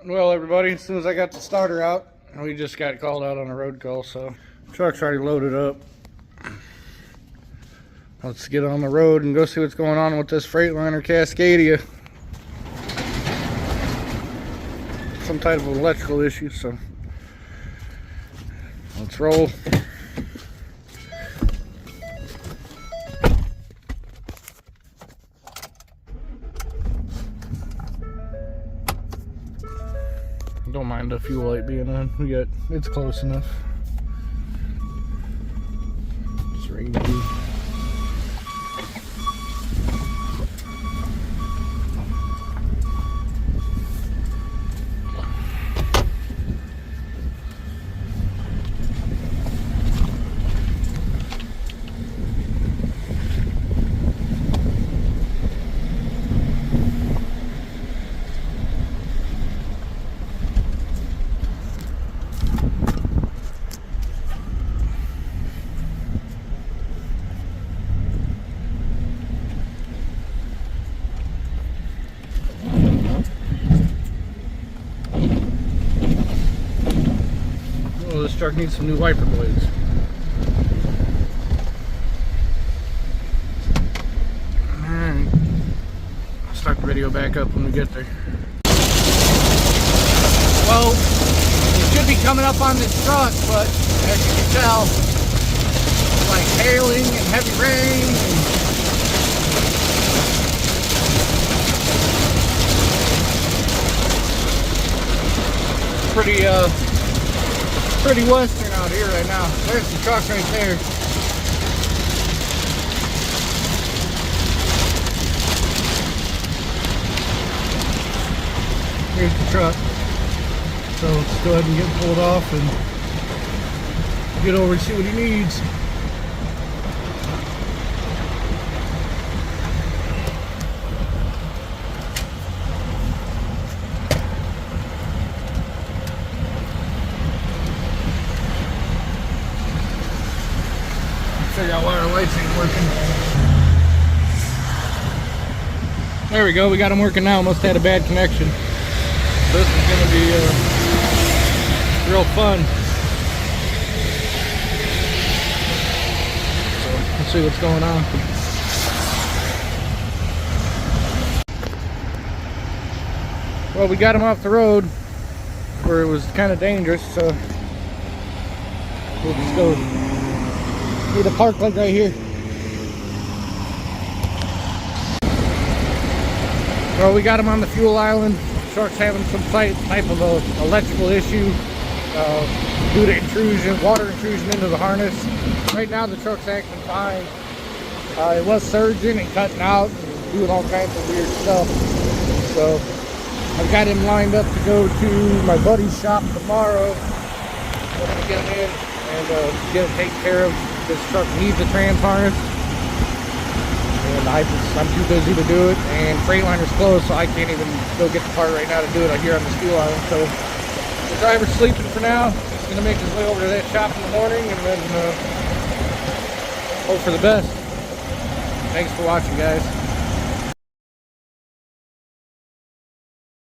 Well, everybody, as soon as I got the starter out, we just got called out on a road call, so truck's already loaded up. Let's get on the road and go see what's going on with this Freightliner Cascadia. Some type of electrical issue, so let's roll. Don't mind the fuel light being on. It's close enough. Just ready to do. This truck needs some new wiper blades. Alright. I'll start the video back up when we get there. Well, it should be coming up on this truck, but as you can tell, it's like hailing and heavy rain. Pretty western out here right now. There's the truck right there. Here's the truck. So let's go ahead and get him pulled off and get over and see what he needs. Figure out why our lights ain't working. There we go, we got them working now. Must have had a bad connection. This is gonna be real fun. So let's see what's going on. Well, we got him off the road where it was kind of dangerous, so we'll just go. Need a park like right here. Well, we got him on the fuel island. Truck's having some type of a electrical issue due to intrusion, water intrusion into the harness. Right now the truck's acting fine. It was surging and cutting out and doing all kinds of weird stuff. So I've got him lined up to go to my buddy's shop tomorrow. I'm gonna get him in and get him taken care of. This truck needs a trans harness, and I'm too busy to do it, and Freightliner's closed, so I can't even go get the part right now to do it out here on the steel island. So the driver's sleeping for now. He's going to make his way over to that shop in the morning, and then hope for the best. Thanks for watching, guys.